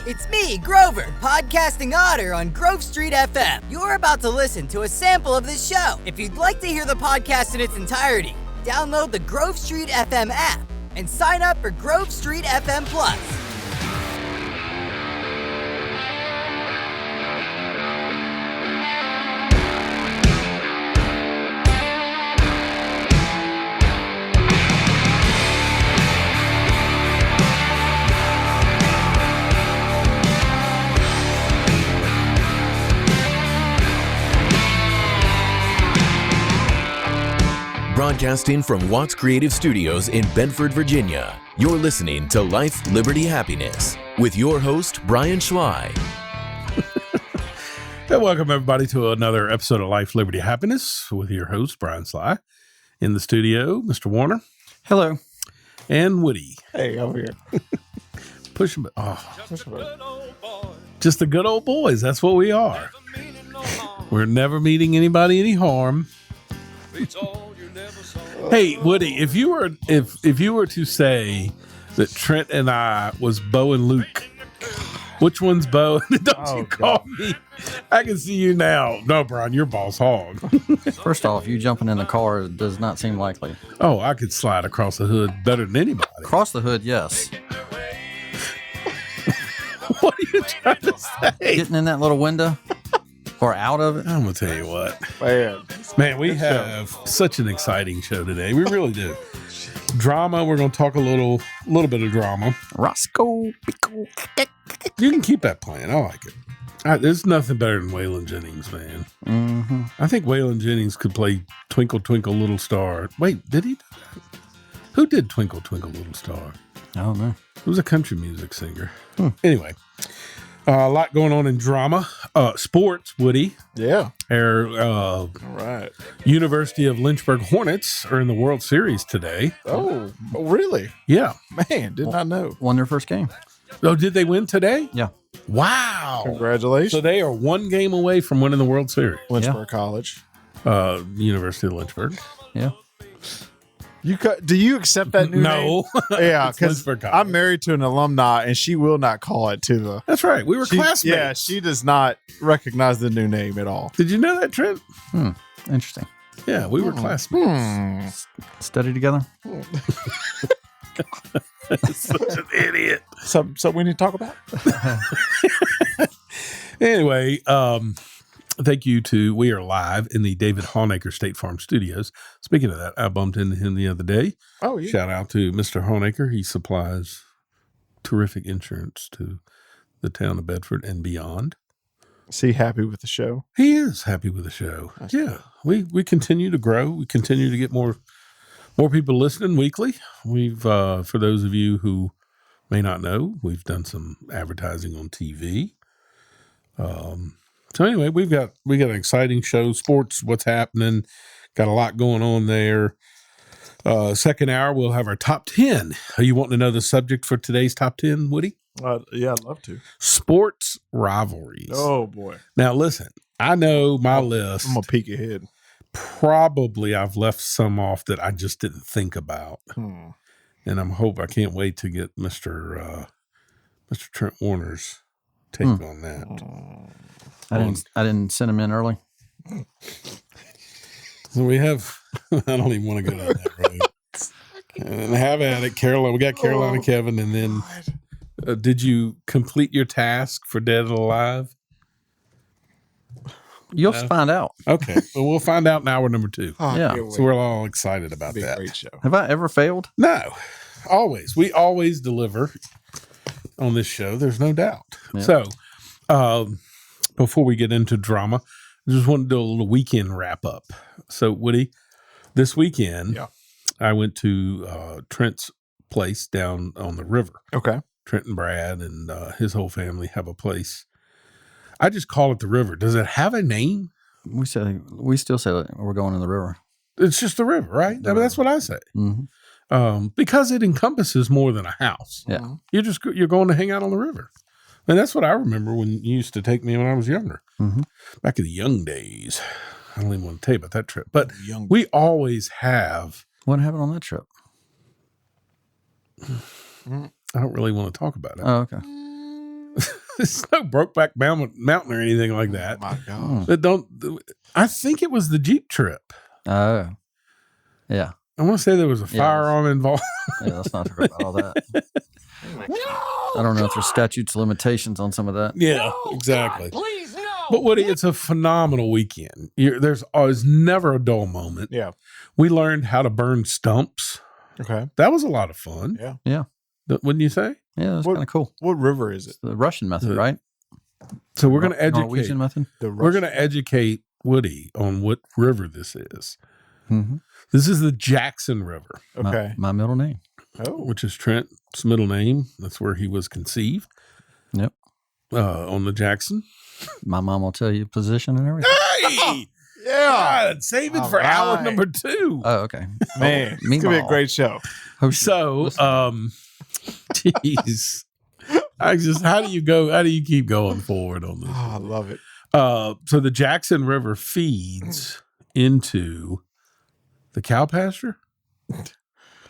It's me, Grover, podcasting otter on Grove Street FM. You're about to listen to a sample of this show. If you'd like to hear the podcast in its entirety, download the Grove Street FM app and sign up for Grove Street FM Plus. Broadcasting from Watts Creative Studios in Bedford, Virginia, you're listening to Life, Liberty, Happiness with your host, Brian Schley. Hey, welcome everybody to another episode of Life, Liberty, Happiness with your host, Brian Schley. In the studio, Mr. Warner. Hello. And Woody. Hey, over here. Push them. Just the good old boys. That's what we are. We're never meeting anybody any harm. Hey, Woody, if you were to say that Trent and I was Bo and Luke, which one's Bo? Don't you call me? I can see you now. No, Brian, you're boss hog. First off, you jumping in the car does not seem likely. Oh, I could slide across the hood better than anybody. Across the hood, yes. What are you trying to say? Getting in that little window or out of it. I'm going to tell you what. Man, we have such an exciting show today. We really do. Drama, we're going to talk a little bit of drama. Roscoe Pico. You can keep that playing. I like it. There's nothing better than Waylon Jennings, man. Mm-hmm. I think Waylon Jennings could play Twinkle, Twinkle, Little Star. Wait, did he do that? Who did Twinkle, Twinkle, Little Star? I don't know. It was a country music singer. Anyway, a lot going on in drama. Sports, Woody. Yeah. All right. University of Lynchburg Hornets are in the World Series today. Oh, really? Yeah. Man, did not know. Won their first game. Oh, did they win today? Yeah. Wow. Congratulations. So they are one game away from winning the World Series. Lynchburg College. University of Lynchburg. Yeah. Do you accept that new name? No. Yeah, because I'm married to an alumni, and she will not call it to the... That's right. We were classmates. Yeah, she does not recognize the new name at all. Did you know that, Trent? Interesting. Yeah, we were classmates. Study together? Such an idiot. So we need to talk about? Anyway, thank you to, we are live in the David Honaker State Farm Studios. Speaking of that, I bumped into him the other day. Oh, yeah. Shout out to Mr. Honaker. He supplies terrific insurance to the town of Bedford and beyond. Is he happy with the show? He is happy with the show. That's yeah. We continue to grow. We continue to get more people listening weekly. We've, for those of you who may not know, we've done some advertising on TV. So anyway, we got an exciting show, sports, what's happening, got a lot going on there. Second hour, we'll have our top 10. Are you wanting to know the subject for today's top 10, Woody? Yeah, I'd love to. Sports rivalries. Oh, boy. Now, listen, I know my list. I'm going to peek ahead. Probably I've left some off that I just didn't think about. And I can't wait to get Mr. Trent Warner's take on that. I didn't send him in early. So we have, I don't even want to go down that road. And have at it, Carolina. We got Carolina Kevin, and then did you complete your task for Dead or Alive? You'll find out. Okay, well, we'll find out in hour number 2. Yeah. So we're all excited about Be a that. great show. Have I ever failed? No, always. We always deliver on this show. There's no doubt. Yeah. So, before we get into drama, I just want to do a little weekend wrap up. So, Woody, this weekend, I went to Trent's place down on the river. Okay. Trent and Brad and his whole family have a place. I just call it the river. Does it have a name? We still say that we're going to the river. It's just the river, right? I mean, that's what I say. Mm-hmm. Because it encompasses more than a house. Yeah. You're going to hang out on the river. And that's what I remember when you used to take me when I was younger. Mm-hmm. Back in the young days. I don't even want to tell you about that trip. But we always have. What happened on that trip? I don't really want to talk about it. Oh, okay. It's no Brokeback Mountain or anything like that. Oh my God. But I think it was the Jeep trip. Oh, yeah. I want to say there was a firearm involved. Yeah, let's not talk about all that. I don't know if there's statutes of limitations on some of that. Yeah, exactly. God, please, no. But Woody, it's a phenomenal weekend. There's always never a dull moment. Yeah. We learned how to burn stumps. Okay. That was a lot of fun. Yeah. Yeah. Wouldn't you say? Yeah, that's kind of cool. What river is it? It's the Russian method, right? So we're going to educate. Norwegian method? We're going to educate Woody on what river this is. Mm-hmm. This is the Jackson River. Okay. My middle name. Oh. Which is Trent's middle name. That's where he was conceived. Yep. On the Jackson. My mom will tell you position and everything. Hey! Yeah. God, save it for hour number 2. Oh, okay. Man, it's going to be a great show. So, geez. How do you keep going forward on this? Oh, I love it. So the Jackson River feeds into the cow pasture.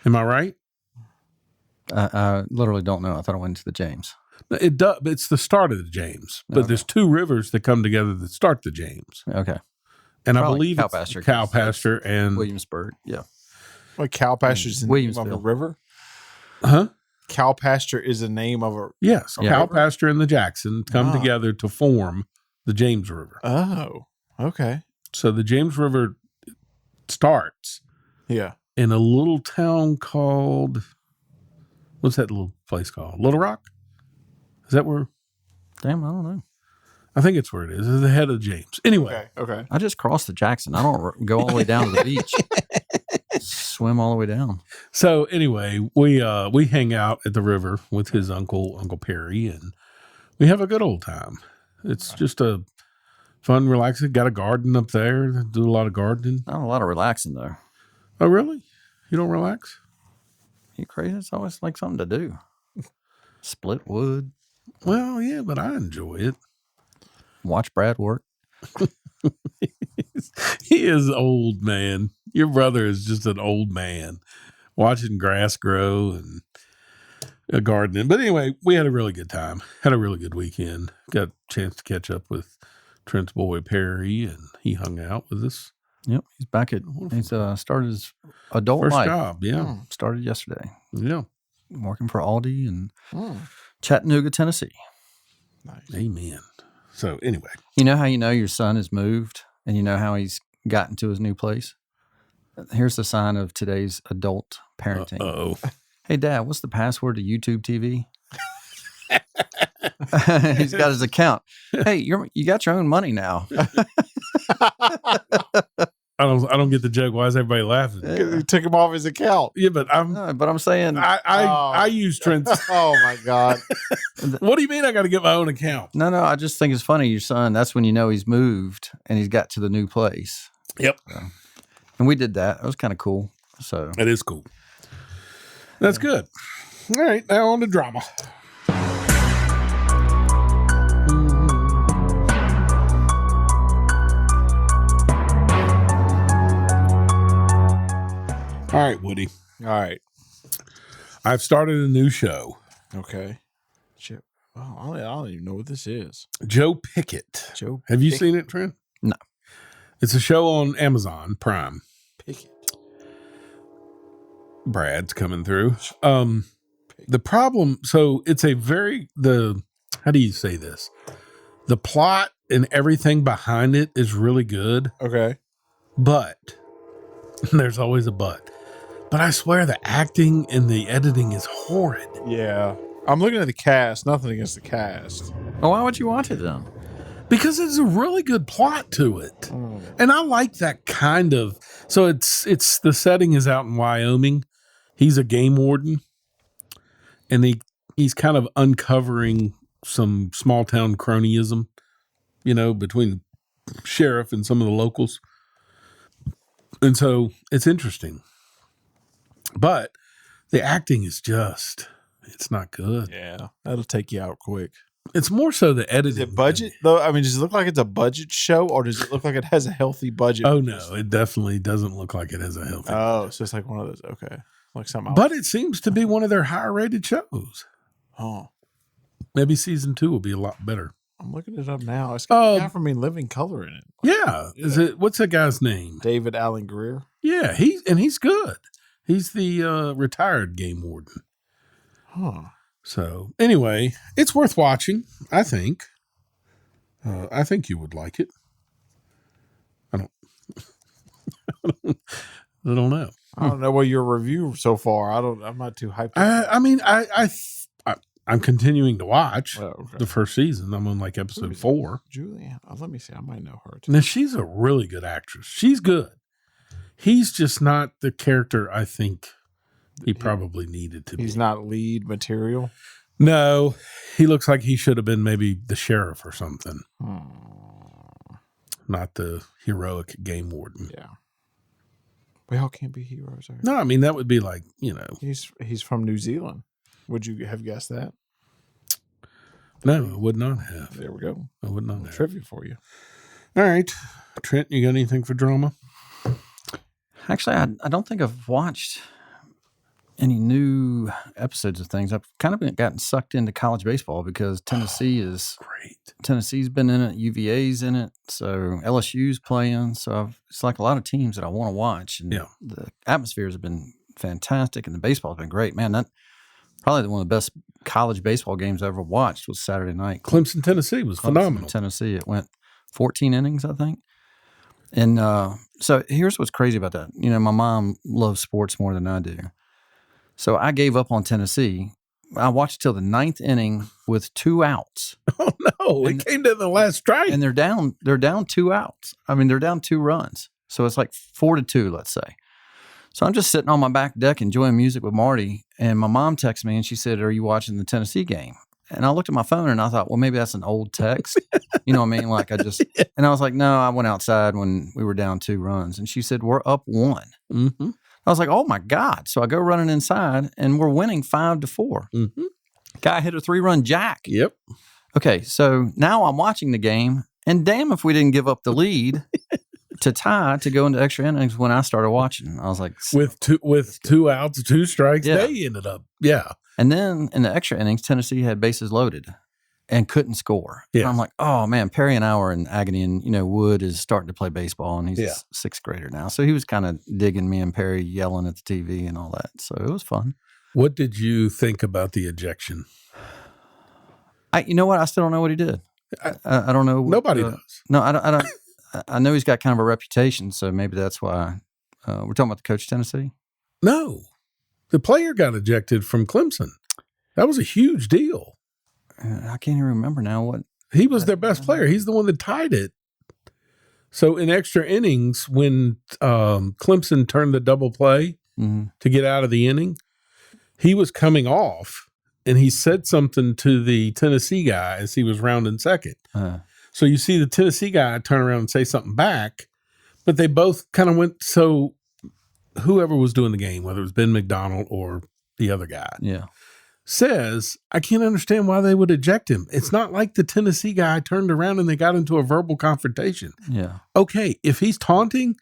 Am I right? I literally don't know. I thought I went to the James. It does. It's the start of the James, but there's 2 rivers that come together that start the James. Okay. And Probably I believe cow it's pasture, cow pasture and Williamsburg. Yeah. What, cow pasture is the name of a Williamsville. river? Huh? Cow pasture is the name of a... Yes, Yeah. cow pasture and the Jackson come Ah. together to form the James River. Oh, okay. So the James River starts Yeah. in a little town called, what's that little place called? Little Rock? Is that where? Damn, I don't know. I think it's where it is. It's the head of James. Anyway, Okay. I just crossed the Jackson. I don't go all the way down to the beach. Swim all the way down. so anyway, we hang out at the river with his Uncle Perry, and we have a good old time. It's just a fun, relaxing. Got a garden up there. Do a lot of gardening. Not a lot of relaxing though. Oh, really? You don't relax? You crazy? It's always like something to do. Split wood. Well, yeah, but I enjoy it. Watch Brad work. He is old, man. Your brother is just an old man watching grass grow and gardening. But anyway, we had a really good time. Had a really good weekend. Got a chance to catch up with Trent's boy Perry, and he hung out with us. Yep. He's back at, he's started his adult First life. job, yeah. Started yesterday. Yeah. Working for Aldi in Chattanooga, Tennessee. Nice. Amen. So anyway. You know how you know your son has moved and you know how he's gotten to his new place? Here's the sign of today's adult parenting. Uh-oh. Hey, Dad, what's the password to YouTube TV? He's got his account. Hey, you got your own money now. I don't get the joke. Why is everybody laughing? He took him off his account. Yeah, but No, but I'm saying, I use Trent's. Oh, my God. What do you mean I got to get my own account? no, I just think it's funny. Your son, that's when you know he's moved and he's got to the new place. Yep. And we did that. It was kind of cool. So That is cool. That's good. All right, now on to drama. All right, Woody. All right. I've started a new show. Okay. Chip. Oh, I don't even know what this is. Joe Pickett. Joe Have you Pickett. seen it, Trent? No. It's a show on Amazon Prime. Pickett. Brad's coming through. The problem, so it's a how do you say this? The plot and everything behind it is really good, Okay. but there's always a but. But I swear the acting and the editing is horrid. Yeah. I'm looking at the cast. Nothing against the cast. well, why would you watch it then? Because it's a really good plot to it. And I like that kind of. So it's the setting is out in Wyoming. He's a game warden. And he's kind of uncovering some small town cronyism, between sheriff and some of the locals. And so it's interesting. But the acting is it's not good. Yeah. That'll take you out quick. It's more so the editing. Is it budget, though? I mean, does it look like it's a budget show, or does it look like it has a healthy budget? Oh, no. It definitely doesn't look like it has a healthy. Oh, so it's like one of those. Okay. Like something else. But it seems to be one of their higher rated shows. Oh. Maybe season 2 will be a lot better. I'm looking it up now. It's got a guy from Living Color in it. Yeah. Is it? What's that guy's name? David Allen Greer. Yeah, he's good. He's the retired game warden. Huh. So anyway, it's worth watching. I think. I think you would like it. I don't. I don't know. I don't know what your review so far. I'm not too hyped. I'm continuing to watch okay. the first season. I'm on like episode 4. Julianne. Let me see. I might know her too. Now she's a really good actress. She's good. He's just not the character I think he probably needed to be. He's not lead material. No, he looks like he should have been maybe the sheriff or something. Not the heroic game warden. Yeah. We all can't be heroes. Right? No, I mean, that would be like, He's from New Zealand. Would you have guessed that? No, I would not have. There we go. I would not have. Trivia for you. All right. Trent, you got anything for drama? Actually, I don't think I've watched any new episodes of things. I've kind of gotten sucked into college baseball because Tennessee is great. Tennessee's been in it, UVA's in it, so LSU's playing. So it's like a lot of teams that I want to watch. And the atmospheres have been fantastic, and the baseball's been great. Man, that probably one of the best college baseball games I ever watched was Saturday night. Clemson, Tennessee was phenomenal. Tennessee, it went 14 innings, I think. And so here's what's crazy about that. My mom loves sports more than I do. So I gave up on Tennessee. I watched till the 9th inning with 2 outs. Oh no! It came to the last strike, and they're down 2 outs. I mean, they're down 2 runs. So it's like 4-2, let's say. So I'm just sitting on my back deck enjoying music with Marty, and my mom texted me and she said, "Are you watching the Tennessee game?" And I looked at my phone and I thought, well, maybe that's an old text. You know what I mean? Like and I was like, no, I went outside when we were down 2 runs. And she said, we're up 1. Mm-hmm. I was like, oh my God. So I go running inside and we're winning 5-4. Mm-hmm. Guy hit a 3-run jack. Yep. Okay. So now I'm watching the game, and damn if we didn't give up the lead to tie to go into extra innings when I started watching. I was like, with 2 outs, 2 strikes, they ended up. Yeah. And then in the extra innings, Tennessee had bases loaded and couldn't score. Yeah. And I'm like, oh man, Perry and I were in agony, and Wood is starting to play baseball, and he's a 6th grader now. So he was kind of digging me and Perry yelling at the TV and all that. So it was fun. What did you think about the ejection? You know what? I still don't know what he did. I don't know. Nobody does. No, I don't. I know he's got kind of a reputation, so maybe that's why. We're talking about the coach of Tennessee? No. The player got ejected from Clemson. That was a huge deal. I can't even remember now what. He was their best player. He's the one that tied it. So in extra innings, when Clemson turned the double play to get out of the inning, he was coming off, and he said something to the Tennessee guy as he was rounding second. So you see the Tennessee guy turn around and say something back, but they both kind of went, so whoever was doing the game, whether it was Ben McDonald or the other guy, says, I can't understand why they would eject him. It's not like the Tennessee guy turned around and they got into a verbal confrontation. Yeah. Okay, if he's taunting,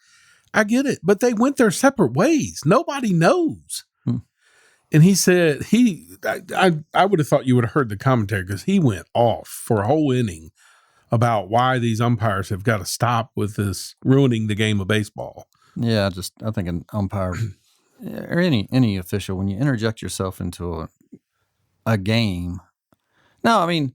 I get it, but they went their separate ways. Nobody knows. And he said, I would have thought you would have heard the commentary because he went off for a whole inning about why these umpires have got to stop with this ruining the game of baseball. Yeah, I think an umpire or any official, when you interject yourself into a game. No, I mean,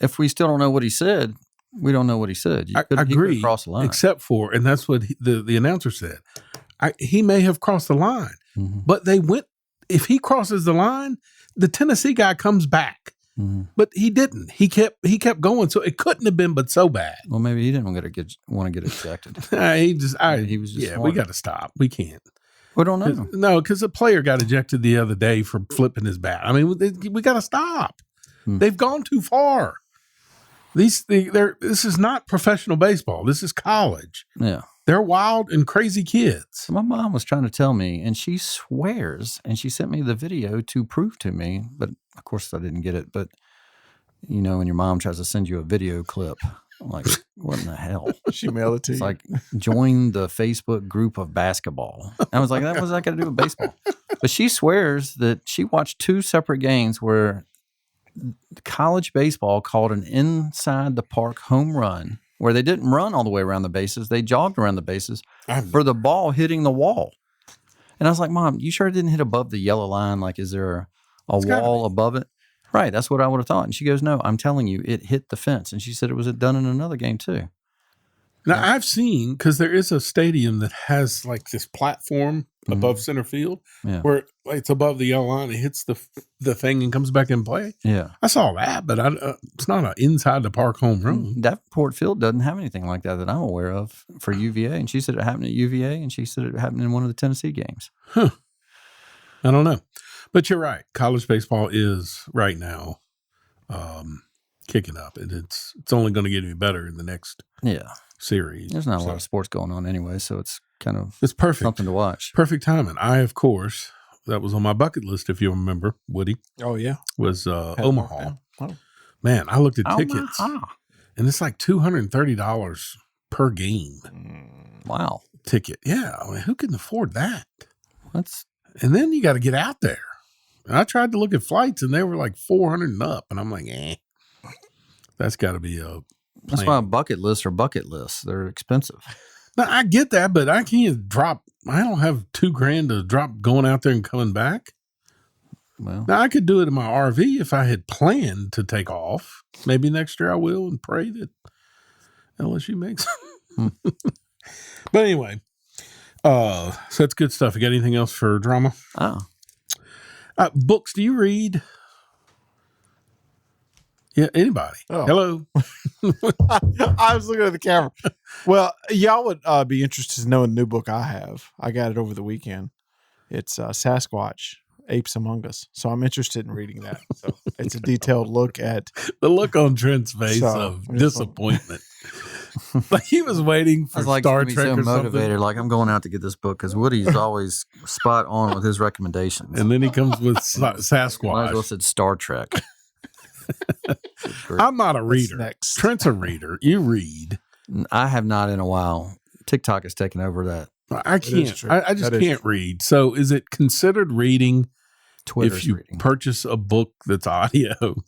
if we still don't know what he said, we don't know what he said. I agree, he could cross the line. Except for, and that's what the announcer said, he may have crossed the line, but they went. If he crosses the line, the Tennessee guy comes back. But he didn't. He kept going, so it couldn't have been but so bad. Well, maybe he didn't want to get ejected. He was just we got to stop. We can't. We don't know. No, because a player got ejected the other day for flipping his bat. I mean, we got to stop. They've gone too far. This is not professional baseball. This is college. Yeah. They're wild and crazy kids. My mom was trying to tell me, and she swears, and she sent me the video to prove to me, but of course I didn't get it. But, when your mom tries to send you a video clip, I'm like, what in the hell? She mailed it to you. It's like, join the Facebook group of basketball. I was like, what's that got to do with baseball? But she swears that she watched 2 separate games where college baseball called an inside the park home run where they didn't run all the way around the bases. They jogged around the bases for the ball hitting the wall. And I was like, Mom, you sure it didn't hit above the yellow line? Like, is there a wall above it? Right. That's what I would have thought. And she goes, no, I'm telling you, it hit the fence. And she said it was done in another game too. Now, I've seen, because there is a stadium that has like this platform above center field where it's above the yellow line. It hits the thing and comes back in play. Yeah. I saw that, but it's not an inside the park home run. Davenport Field doesn't have anything like that I'm aware of for UVA. And she said it happened at UVA, and she said it happened in one of the Tennessee games. Huh. I don't know. But you're right. College baseball is right now kicking up. And it's only going to get any better in the next series. There's not a lot of sports going on anyway, so it's kind of perfect. Something to watch. Perfect timing. I, of course, that was on my bucket list, if you remember, Woody. Oh, yeah. Was Omaha. Oh. Man, I looked at tickets, and it's like $230 per game. Wow. Ticket. Yeah. I mean, who can afford that? And then you got to get out there. And I tried to look at flights, and they were like $400 and up, and I'm like, that's got to be a That's why bucket lists are bucket lists. They're expensive. Now, I get that, but I can't I don't have $2,000 to drop going out there and coming back. Well, now I could do it in my RV if I had planned to take off. Maybe next year I will, and pray that LSU makes it. But anyway, so that's good stuff. You got anything else for drama? Books, do you read? Yeah, anybody. Oh. Hello. I was looking at the camera. Well, y'all would be interested to know a new book I have. I got it over the weekend. It's Sasquatch, Apes Among Us. So I'm interested in reading that. So it's a detailed look at the look on Trent's face of disappointment. Like he was waiting for Star Trek or motivated, something. Like I'm going out to get this book because Woody's always spot on with his recommendations. And then he comes with Sasquatch. Might as well said Star Trek. I'm not a reader. Trent's a reader. You read. I have not in a while. TikTok has taken over that. I can't. I just can't read. So is it considered reading if you purchase a book that's audio?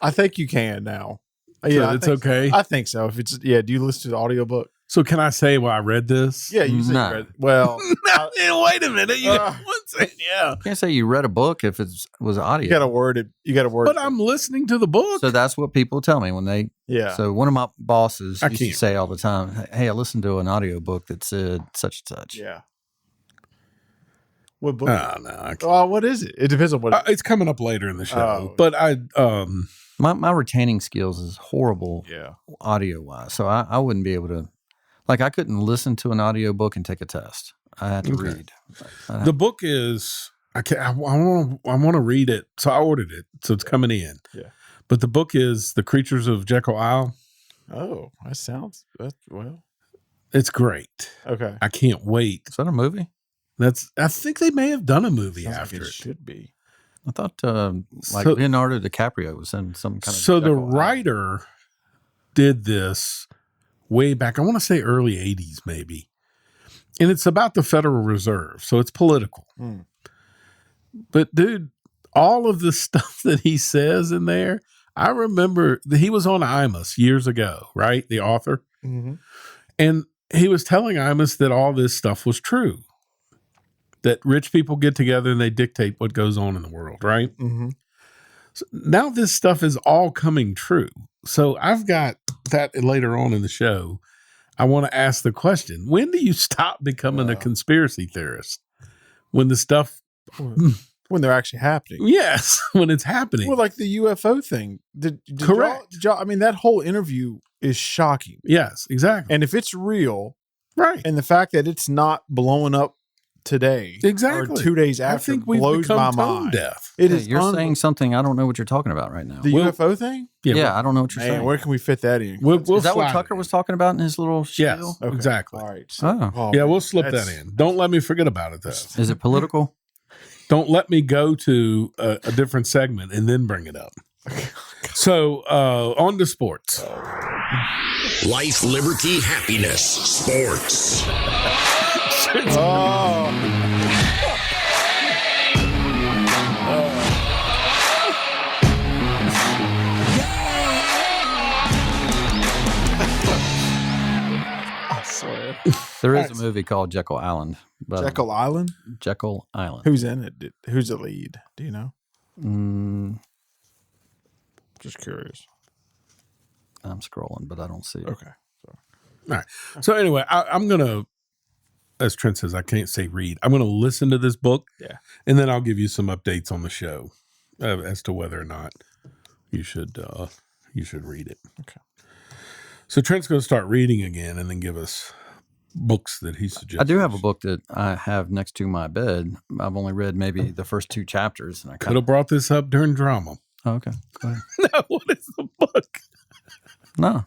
I think you can now. Yeah, so it's okay. So. I think so. If it's do you listen to the audiobook? So can I say, well, I read this? Yeah, you said you read it. Well, wait a minute. Yeah. You can't say you read a book if it was audio. You got to word it. But I'm listening to the book. So that's what people tell me when they. Yeah. So one of my bosses used to say all the time, "Hey, I listened to an audio book that said such and such." Yeah. What book? No. What is it? It depends on what. It's coming up later in the show. But my retaining skills is horrible. Yeah. Audio wise, so I wouldn't be able to. Like I couldn't listen to an audio book and take a test. I had to read. The book is I want to read it, so I ordered it. So it's coming in. Yeah. But the book is The Creatures of Jekyll Isle. Oh, that sounds well. It's great. Okay. I can't wait. Is that a movie? I think they may have done a movie after it. Should be. I thought Leonardo DiCaprio was in some kind of. So the writer did this way back. I want to say early 80s, maybe. And it's about the Federal Reserve. So it's political. But dude, all of the stuff that he says in there, I remember he was on Imus years ago, right? The author. Mm-hmm. And he was telling Imus that all this stuff was true. That rich people get together and they dictate what goes on in the world, right? Mm-hmm. So now this stuff is all coming true. So I've got that later on in the show. I want to ask the question, when do you stop becoming a conspiracy theorist? When the stuff... When they're actually happening. Yes, when it's happening. Well, like the UFO thing. Correct. I mean, that whole interview is shocking. Yes, exactly. And if it's real... Right. And the fact that it's not blowing up today, exactly, or 2 days after, blows my mind. Deaf. It is. You're saying something I don't know what you're talking about right now. The UFO thing? Yeah, I don't know what you're saying. Where can we fit that in? Is that what Tucker was talking about in his little spiel? Yes, okay. Exactly. All right. So, we'll slip that in. Don't let me forget about it, though. Is it political? Don't let me go to a different segment and then bring it up. So, on to sports. Life, liberty, happiness, sports. There is a movie called Jekyll Island. But Jekyll Island? Jekyll Island. Who's in it? Who's the lead? Do you know? Just curious. I'm scrolling, but I don't see it. Okay. All right. So anyway, I'm going to, as Trent says, I can't say read. I'm going to listen to this book. Yeah. And then I'll give you some updates on the show as to whether or not you should read it. Okay. So Trent's going to start reading again and then give us books that he suggests. I do have a book that I have next to my bed. I've only read maybe the first 2 chapters. And I could have brought this up during drama. Oh, okay. Go ahead. No, what is the book? No.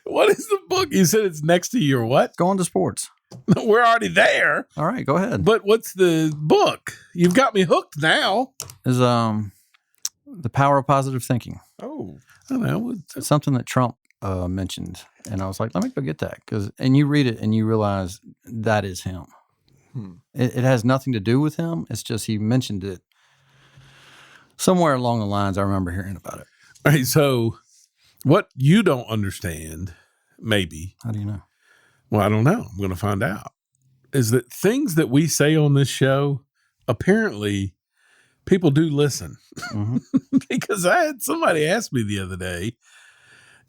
What is the book? You said it's next to your what? Go on to sports. We're already there. All right, go ahead. But what's the book? You've got me hooked now. Is The Power of Positive Thinking. Oh. I don't know. It's something that Trump mentioned. And I was like, let me go get that. And you read it and you realize that is him. It has nothing to do with him. It's just he mentioned it somewhere along the lines. I remember hearing about it. All right, so what you don't understand, maybe. How do you know? Well, I don't know. I'm going to find out. Is that things that we say on this show, apparently people do listen. Mm-hmm. Because I had somebody ask me the other day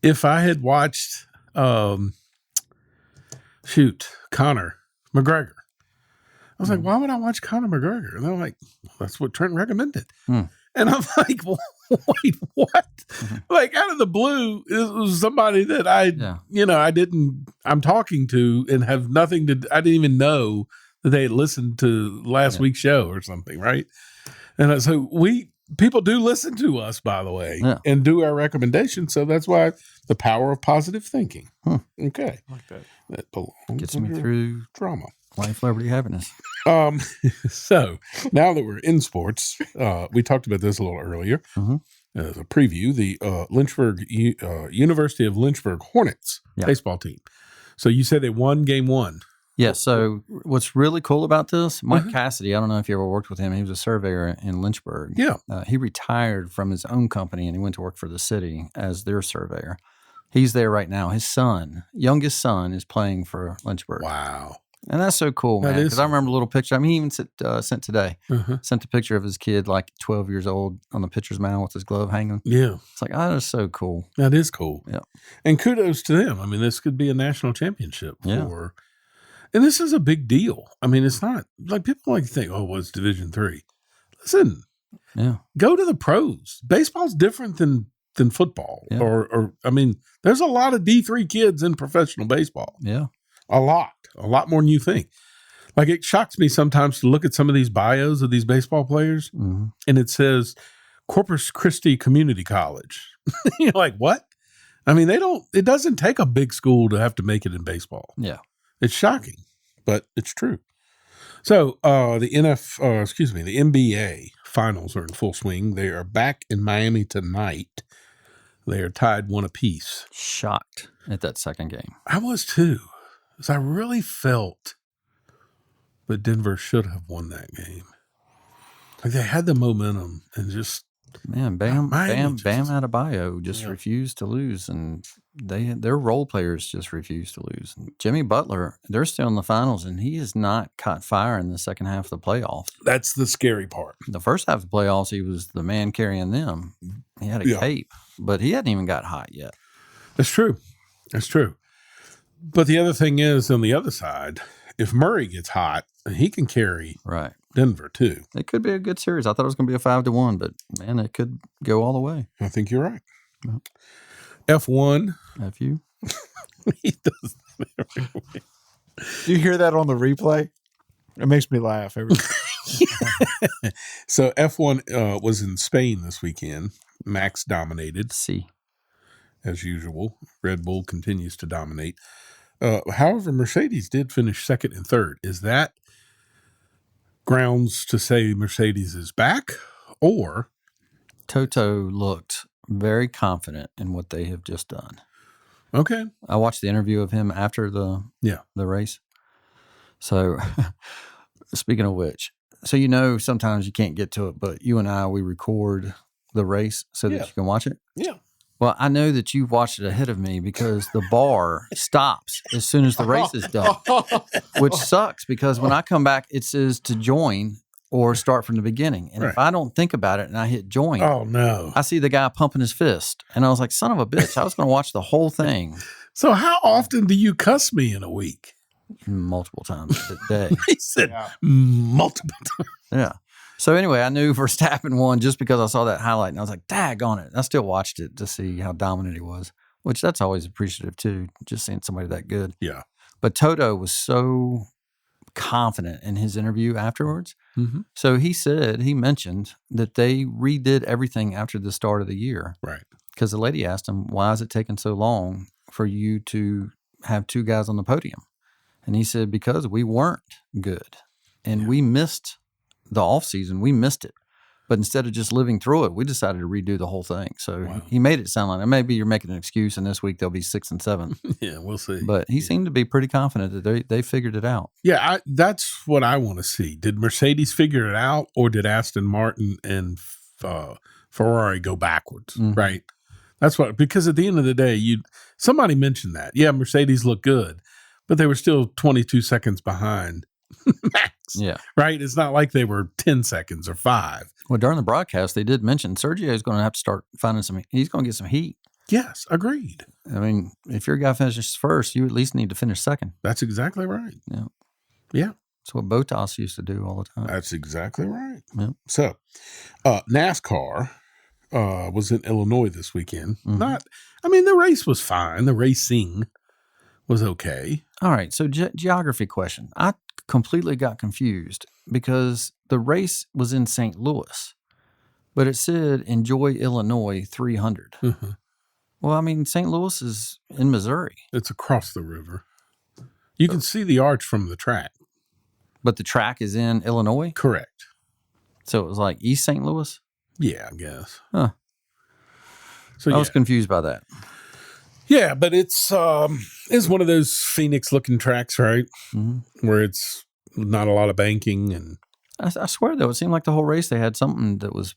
if I had watched, Conor McGregor. I was like, why would I watch Conor McGregor? And they're like, well, that's what Trent recommended. And I'm like, well, wait, what? Like out of the blue, it was somebody that I'm talking to and have nothing to, I didn't even know that they had listened to last week's show or something. Right. And so people do listen to us, by the way, and do our recommendations. So that's why the power of positive thinking. Okay. I like that. That belongs Gets me through drama. Life, liberty, happiness. So now that we're in sports, we talked about this a little earlier. As a preview, the University of Lynchburg Hornets baseball team. So you said they won game 1. Yeah. So what's really cool about this, Mike Cassidy, I don't know if you ever worked with him. He was a surveyor in Lynchburg. Yeah. He retired from his own company and he went to work for the city as their surveyor. He's there right now. His youngest son, is playing for Lynchburg. Wow. And that's so cool, man. Because I remember a little picture. I mean, he even sent today. Sent a picture of his kid, like 12 years old, on the pitcher's mound with his glove hanging. Yeah. It's like, oh, that's so cool. That is cool. Yeah. And kudos to them. I mean, this could be a national championship for, and this is a big deal. I mean, it's not like people like to think, oh, well, it's Division III. Listen, go to the pros. Baseball's different than football or I mean, there's a lot of D3 kids in professional baseball. Yeah. A lot more than you think. Like it shocks me sometimes to look at some of these bios of these baseball players and it says Corpus Christi Community College. You're like, what? I mean, it doesn't take a big school to have to make it in baseball. Yeah. It's shocking, but it's true. So the NBA finals are in full swing. They are back in Miami tonight. They are tied 1 apiece. Shocked at that second game. I was too. Because I really felt that Denver should have won that game. Like they had the momentum and just Bam Adebayo just refused to lose, and their role players just refused to lose. And Jimmy Butler, they're still in the finals, and he has not caught fire in the second half of the playoffs. That's the scary part. The first half of the playoffs, he was the man carrying them. He had a cape, but he hadn't even got hot yet. That's true. But the other thing is, on the other side, if Murray gets hot, he can carry Denver too. It could be a good series. I thought it was going to be a 5-1, but man, it could go all the way. I think you're right. F1. FU. He does. Do you hear that on the replay? It makes me laugh every time. So F1 was in Spain this weekend. Max dominated. As usual. Red Bull continues to dominate. However, Mercedes did finish second and third. Is that grounds to say Mercedes is back, or Toto looked very confident in what they have just done? Okay. I watched the interview of him after the race. So speaking of which, so sometimes you can't get to it, but you and I, we record the race so that you can watch it. Yeah. Well, I know that you've watched it ahead of me because the bar stops as soon as the race is done, which sucks because when I come back, it says to join or start from the beginning. And if I don't think about it and I hit join, Oh, no. I see the guy pumping his fist. And I was like, son of a bitch, I was going to watch the whole thing So how often do you cuss me in a week? multiple times a day. He said multiple times. Yeah. So anyway, I knew Verstappen won just because I saw that highlight, and I was like, "Dag on it!" I still watched it to see how dominant he was, which that's always appreciative too, just seeing somebody that good. Yeah. But Toto was so confident in his interview afterwards. Mm-hmm. So he mentioned that they redid everything after the start of the year. Right. Because the lady asked him, "Why is it taking so long for you to have two guys on the podium?" And he said, "Because we weren't good, and we missed." The off season, we missed it. But instead of just living through it, we decided to redo the whole thing. So he made it sound like maybe you're making an excuse and this week they'll be 6 and 7. Yeah, we'll see. But he seemed to be pretty confident that they figured it out. Yeah, that's what I want to see. Did Mercedes figure it out, or did Aston Martin and Ferrari go backwards? Mm-hmm. Right. That's what, because at the end of the day, somebody mentioned that. Yeah, Mercedes looked good, but they were still 22 seconds behind Max. Yeah. Right? It's not like they were 10 seconds or 5. Well, during the broadcast, they did mention Sergio's going to have to start finding he's going to get some heat. Yes, agreed. I mean, if your guy finishes first, you at least need to finish second. That's exactly right. Yeah. Yeah. That's what Bottas used to do all the time. That's exactly right. Yep. So, NASCAR was in Illinois this weekend. Mm-hmm. The race was fine. The racing was okay. All right. So, geography question. I completely got confused because the race was in St. Louis, but it said enjoy Illinois 300. Mm-hmm. Well, St. Louis is in Missouri. It's across the river. You can see the arch from the track. But the track is in Illinois? Correct. So it was like East St. Louis? Yeah, I guess. Huh. So I was confused by that. Yeah, but it's one of those Phoenix-looking tracks, right? Mm-hmm. Where it's not a lot of banking. And I swear, though, it seemed like the whole race they had something that was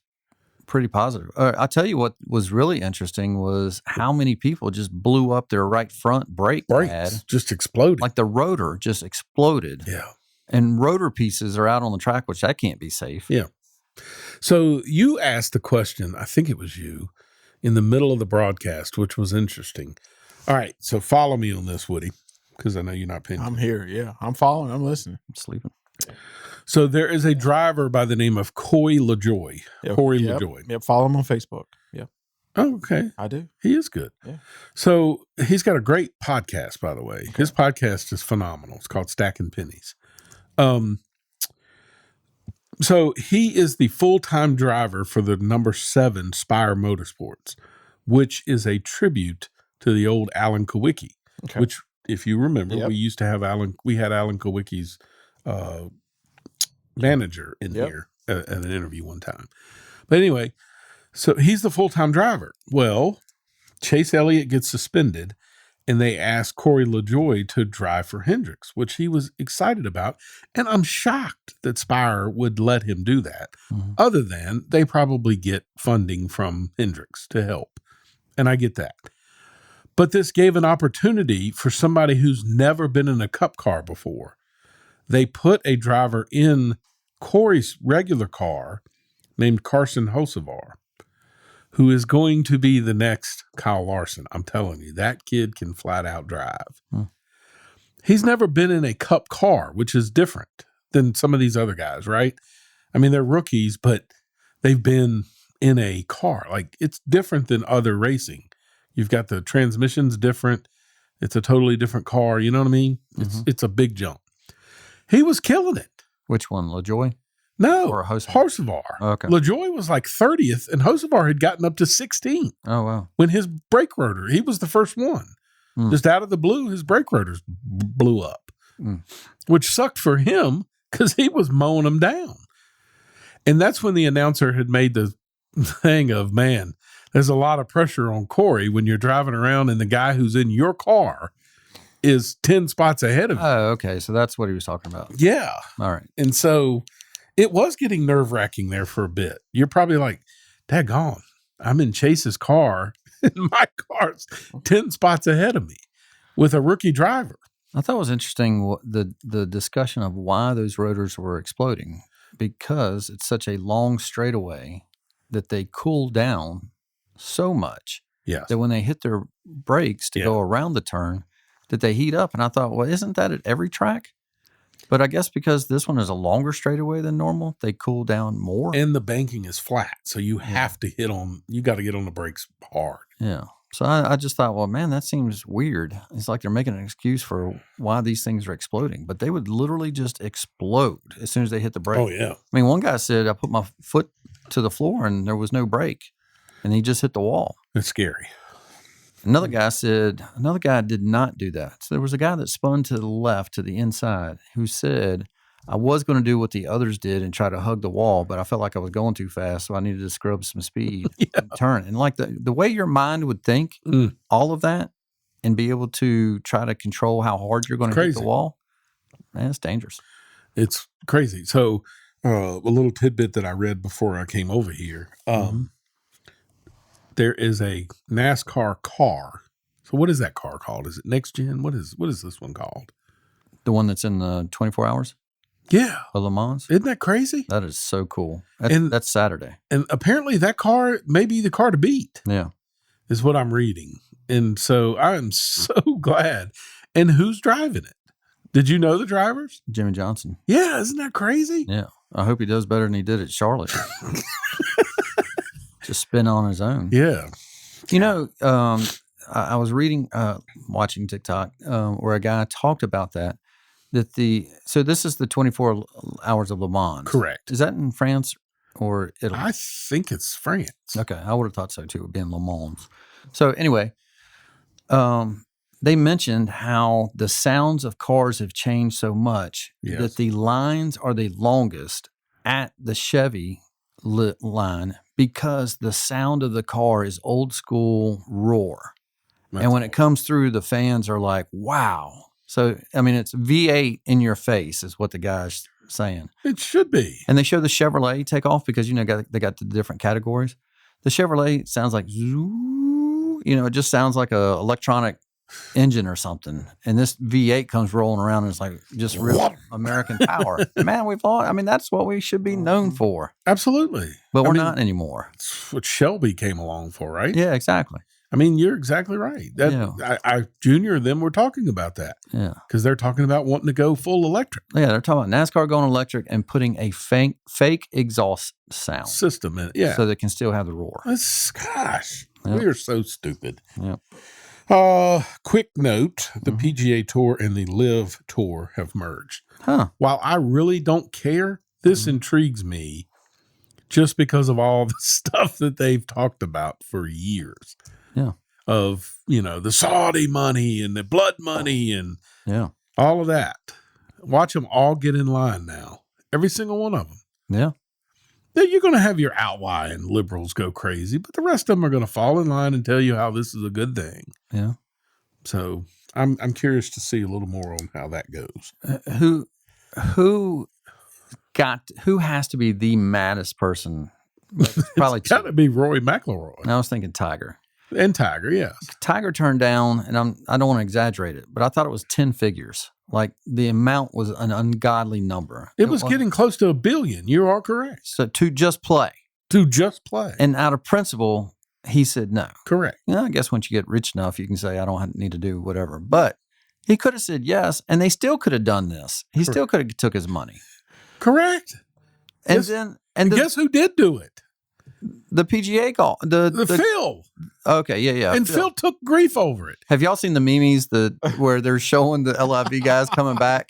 pretty positive. I'll tell you what was really interesting was how many people just blew up their right front brake pad. Just exploded. Like the rotor just exploded. Yeah. And rotor pieces are out on the track, which that can't be safe. Yeah. So you asked the question, I think it was you, in the middle of the broadcast, which was interesting. All right, so follow me on this, Woody, because I know you're not paying I'm attention. here. Yeah, I'm following. I'm listening. I'm sleeping. So there is a driver by the name of Corey LaJoy. Yep. Corey Yep. LaJoy. Yep, follow him on Facebook. Yep, Oh, okay. I do. He is good. Yeah. So he's got a great podcast, by the way. Okay. His podcast is phenomenal. It's called Stacking Pennies. So he is the full-time driver for the number 7 Spire Motorsports, which is a tribute to the old Alan Kawicki, which, if you remember, we used to have we had Alan Kawicki's manager in here at an interview one time. But anyway, so he's the full-time driver. Well, Chase Elliott gets suspended, and they asked Corey LaJoy to drive for Hendricks, which he was excited about. And I'm shocked that Spire would let him do that, other than they probably get funding from Hendricks to help. And I get that. But this gave an opportunity for somebody who's never been in a cup car before. They put a driver in Corey's regular car named Carson Hocevar, who is going to be the next Kyle Larson. I'm telling you, that kid can flat out drive. He's never been in a cup car, which is different than some of these other guys, right? They're rookies, but they've been in a car. Like, it's different than other racing. You've got the transmissions different. It's a totally different car. You know what I mean? It's a big jump. He was killing it. Which one, LaJoy? No, or Hocevar. Okay. LaJoy was like 30th, and Hocevar had gotten up to 16th. Oh, wow. When his brake rotor, he was the first one. Just out of the blue, his brake rotors blew up, which sucked for him because he was mowing them down. And that's when the announcer had made the thing of, man, there's a lot of pressure on Corey when you're driving around and the guy who's in your car is 10 spots ahead of you. Oh, okay. So that's what he was talking about. Yeah. All right. And so it was getting nerve-wracking there for a bit. You're probably like, daggone, I'm in Chase's car and my car's 10 spots ahead of me with a rookie driver. I thought it was interesting the discussion of why those rotors were exploding, because it's such a long straightaway that they cool down so much Yes. that when they hit their brakes to go around the turn, that they heat up. And I thought, well, isn't that at every track? But I guess because this one is a longer straightaway than normal, they cool down more. And the banking is flat, so you have to you got to get on the brakes hard. Yeah. So I just thought, well, man, that seems weird. It's like they're making an excuse for why these things are exploding, but they would literally just explode as soon as they hit the brake. Oh, yeah. I mean, one guy said, I put my foot to the floor and there was no brake, and he just hit the wall. It's scary. Another guy said, another guy did not do that. So there was a guy that spun to the left, to the inside, who said, I was going to do what the others did and try to hug the wall, but I felt like I was going too fast, so I needed to scrub some speed and turn. And like the way your mind would think all of that and be able to try to control how hard you're going to hit the wall, man, it's dangerous. It's crazy. So a little tidbit that I read before I came over here. There is a NASCAR car. So what is that car called? Is it Next Gen? What is this one called? The one that's in the 24 hours? Yeah. Of Le Mans? Isn't that crazy? That is so cool. That's Saturday. And apparently that car may be the car to beat. Yeah. Is what I'm reading. And so I am so glad. And who's driving it? Did you know the drivers? Jimmy Johnson. Yeah. Isn't that crazy? Yeah. I hope he does better than he did at Charlotte. Just spin on his own. Yeah. You know, I was watching TikTok, where a guy talked about that so this is the 24 hours of Le Mans. Correct. Is that in France or Italy? I think it's France. Okay. I would have thought so too, being Le Mans. So anyway, they mentioned how the sounds of cars have changed so much that the lines are the longest at the Chevy line because the sound of the car is old school roar. And when it comes through, the fans are like, wow. So, I mean, it's V8 in your face is what the guy's saying. It should be. And they show the Chevrolet take off because, they got the different categories. The Chevrolet sounds like, zoo, it just sounds like a electronic engine or something. And this V8 comes rolling around and it's like just real American power. Man, that's what we should be known for. Absolutely. But we're not anymore. That's what Shelby came along for, right? Yeah, exactly. I mean, you're exactly right. I Junior and them were talking about that. Yeah. Because they're talking about wanting to go full electric. Yeah, they're talking about NASCAR going electric and putting a fake exhaust sound system in it. Yeah. So they can still have the roar. We are so stupid. Yeah. Quick note, the PGA Tour and the LIV Tour have merged. Huh. While I really don't care, this intrigues me just because of all the stuff that they've talked about for years. Yeah. Of, the Saudi money and the blood money and all of that. Watch them all get in line now. Every single one of them. Yeah. Now, you're going to have your outlying liberals go crazy, but the rest of them are going to fall in line and tell you how this is a good thing. Yeah. So I'm curious to see a little more on how that goes. Who has to be the maddest person? Probably it's got to be Rory McIlroy. I was thinking Tiger. And Tiger, yes. Tiger turned down, and I don't want to exaggerate it, but I thought it was 10 figures. Like the amount was an ungodly number. It was getting close to $1 billion. You are correct. So to just play. And out of principle, he said no. Correct. I guess once you get rich enough, you can say, I don't need to do whatever. But he could have said yes, and they still could have done this. He still could have took his money. Correct. And guess who did do it? The PGA golf. The Phil. Okay, yeah. And Phil took grief over it. Have y'all seen the memes where they're showing the LIV guys coming back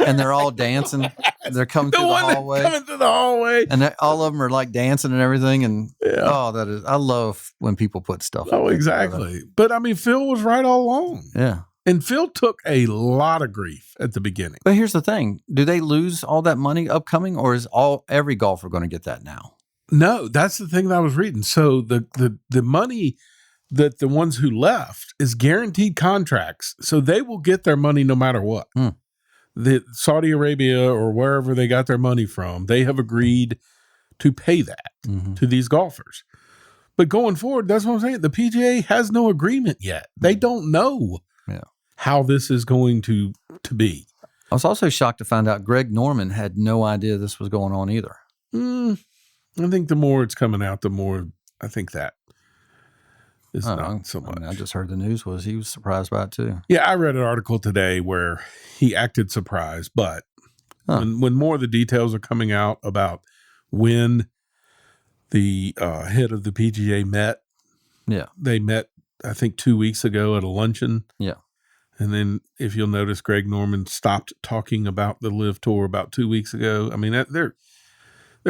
and they're all dancing? They're coming through the hallway. Coming through the hallway. And all of them are like dancing and everything. And I love when people put stuff. Oh, exactly. But I mean, Phil was right all along. Yeah. And Phil took a lot of grief at the beginning. But here's the thing. Do they lose all that money upcoming, or is every golfer going to get that now? No, that's the thing that I was reading. So the money that the ones who left is guaranteed contracts. So they will get their money no matter what. The Saudi Arabia or wherever they got their money from, they have agreed to pay that to these golfers. But going forward, that's what I'm saying. The PGA has no agreement yet. They don't know how this is going to be. I was also shocked to find out Greg Norman had no idea this was going on either. I think the more it's coming out, the more I think that is not so much. I just heard the news he was surprised by it too. Yeah, I read an article today where he acted surprised, but when more of the details are coming out about when the head of the PGA met, they met, I think, 2 weeks ago at a luncheon. Yeah. And then if you'll notice, Greg Norman stopped talking about the Live Tour about 2 weeks ago. I mean, they're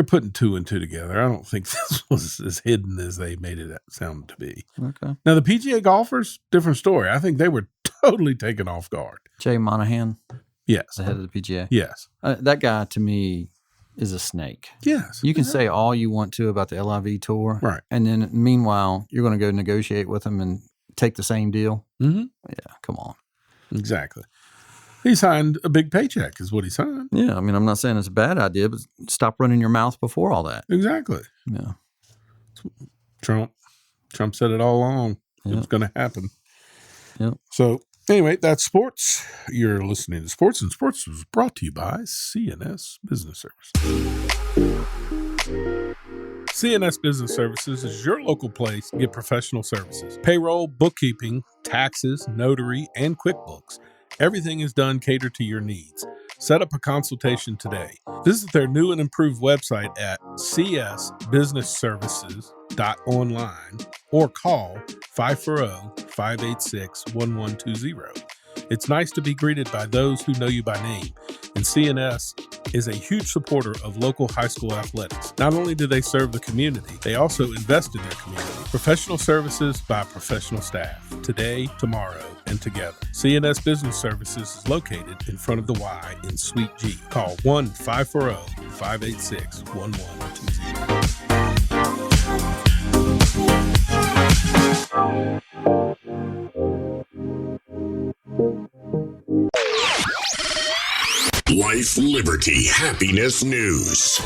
putting two and two together. I don't think this was as hidden as they made it sound to be. Okay. Now, the PGA golfers, different story. I think they were totally taken off guard. Jay Monahan, Yes. the head of the PGA. Yes. That guy, to me, is a snake. Yes. You can say all you want to about the LIV Tour. Right. And then, meanwhile, you're going to go negotiate with him and take the same deal? Mm-hmm. Yeah, come on. Exactly. He signed a big paycheck is what he signed. Yeah, I mean, I'm not saying it's a bad idea, but stop running your mouth before all that. Exactly. Yeah. Trump said it all along. It was going to happen. Yeah. So anyway, that's sports. You're listening to Sports, and Sports was brought to you by CNS Business Services. CNS Business Services is your local place to get professional services. Payroll, bookkeeping, taxes, notary, and QuickBooks. Everything is done catered to your needs. Set up a consultation today. Visit their new and improved website at csbusinessservices.online or call 540-586-1120. It's nice to be greeted by those who know you by name, and CNS is a huge supporter of local high school athletics. Not only do they serve the community, they also invest in their community. Professional services by professional staff. Today, tomorrow, and together. CNS Business Services is located in front of the Y in Suite G. Call 1-540-586-1120. Life, liberty, happiness news.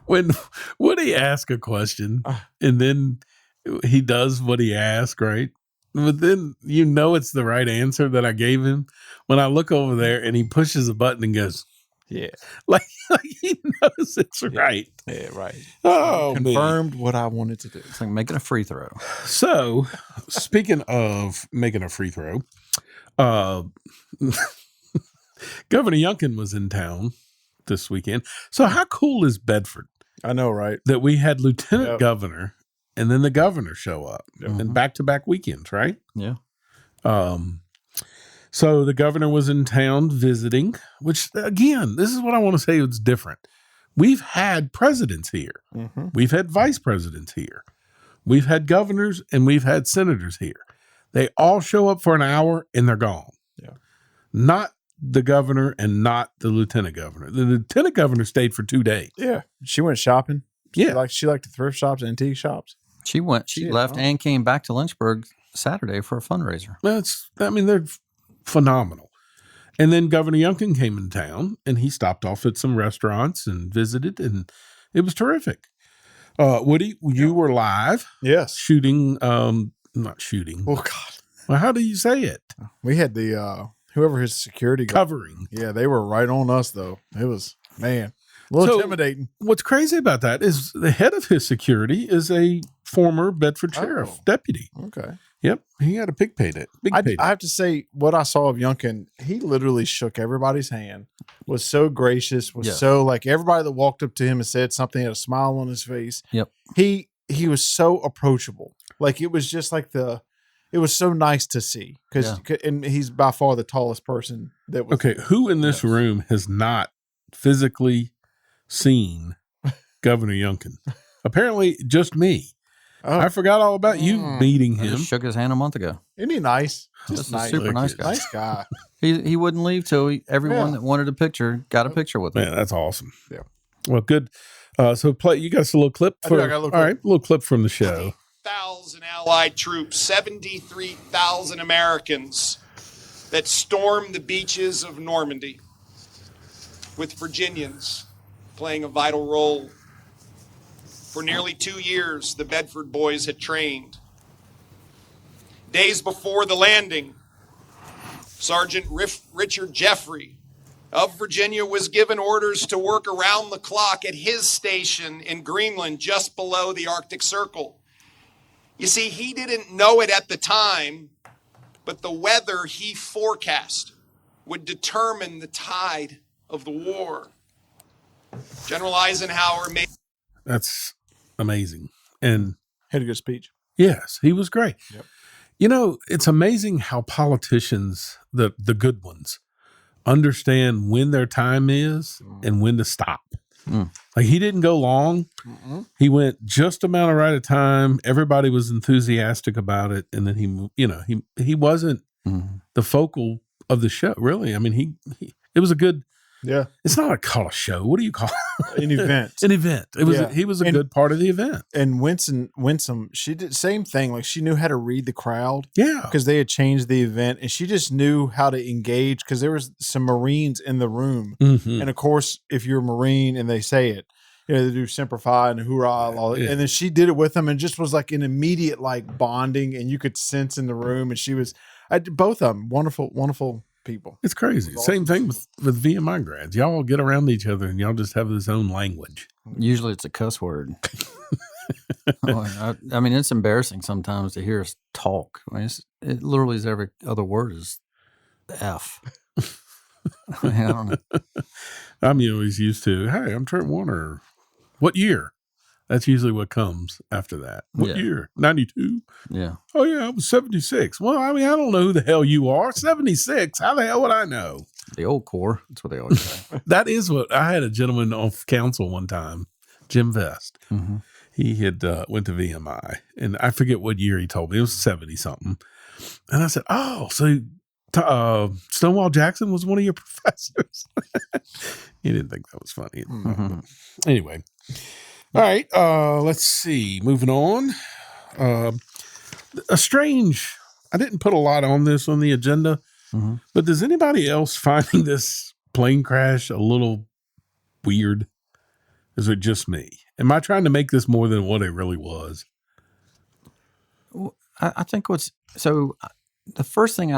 When Woody asks a question and then he does what he asked, right? But then you know it's the right answer that I gave him. When I look over there and he pushes a button and goes, Yeah. like he knows it's right. Yeah, right. Oh, Confirmed what I wanted to do. It's like making a free throw. So, speaking of making a free throw, Governor Youngkin was in town this weekend. So, how cool is Bedford I know, right? that we had Lieutenant Governor and then the governor show up in back-to-back weekends, right? Yeah. So the governor was in town visiting, which again, this is what I want to say. It's different. We've had presidents here. Mm-hmm. We've had vice presidents here. We've had governors and we've had senators here. They all show up for an hour and they're gone. Yeah. Not the governor and not the lieutenant governor. The lieutenant governor stayed for 2 days. Yeah. She went shopping. Yeah. She liked the thrift shops, antique shops. She left and came back to Lynchburg Saturday for a fundraiser. They're phenomenal. And then Governor Youngkin came in town and he stopped off at some restaurants and visited, and it was terrific. Woody, you were live. Yes. Shooting, not shooting. Oh, God. Well, how do you say it? We had the, whoever his security guard. Covering. Yeah, they were right on us, though. It was, man, a little intimidating. What's crazy about that is the head of his security is a former Bedford sheriff deputy. Okay. Yep. He had a big payday. I have to say, what I saw of Youngkin, he literally shook everybody's hand, was so gracious, so like everybody that walked up to him and said something, had a smile on his face. Yep. He was so approachable. Like it was just like it was so nice to see and he's by far the tallest person that was. Okay. Who in this room has not physically seen Governor Youngkin? Apparently just me. Oh. I forgot all about you meeting him. I just shook his hand a month ago. Isn't he nice? Just nice. Super nice guy. Nice guy. He wouldn't leave till everyone that wanted a picture got a picture with him. Man, that's awesome. Yeah. Well, good. So you got us a little clip. I got a little clip. All right, a little clip from the show. 73,000 Allied troops, 73,000 Americans that stormed the beaches of Normandy, with Virginians playing a vital role. For nearly 2 years, the Bedford boys had trained. Days before the landing, Sergeant Richard Jeffrey of Virginia was given orders to work around the clock at his station in Greenland, just below the Arctic Circle. You see, he didn't know it at the time, but the weather he forecast would determine the tide of the war. General Eisenhower made... That's amazing. And Had a good speech. yes, he was great. Yep. You know, it's amazing how politicians, the good ones, understand when their time is and when to stop. Like, he didn't go long. He went just amount of right of time. Everybody was enthusiastic about it. And then he wasn't the focal of the show, really. I mean, it was a good, Yeah. it's not called a show. What do you call it? An event. An event. It was, Yeah. he was a good part of the event. And Winsome, she did the same thing. Like, she knew how to read the crowd Yeah. because they had changed the event, and she just knew how to engage because there was some Marines in the room. Mhm. And of course, if you're a Marine and they say it, they do Semper Fi and Hoorah, and all that. Yeah. And then she did it with them, and just was like an immediate like bonding, and you could sense in the room. And she was, both of them, wonderful, wonderful people. It's crazy. Same thing with VMI grads. Y'all all get around each other and y'all just have this own language. Usually it's a cuss word. I mean, it's embarrassing sometimes to hear us talk. I mean, it literally is every other word is F. I mean, I don't know. I'm always used to, hey, I'm Trent Warner. What year? That's usually what comes after that. What Yeah. year? 92? Yeah. Oh, yeah, I was 76. Well, I mean, I don't know who the hell you are. 76? How the hell would I know? The old core. That's what they always say. That is what I had a gentleman off council one time, Jim Vest. Mhm. He had went to VMI, and I forget what year he told me. It was 70 something. And I said, oh, so Stonewall Jackson was one of your professors. He didn't think that was funny. Mhm. Anyway. All right. Let's see. Moving on. I didn't put a lot on this on the agenda, Mhm. but does anybody else finding this plane crash a little weird? Is it just me? Am I trying to make this more than what it really was? I think the first thing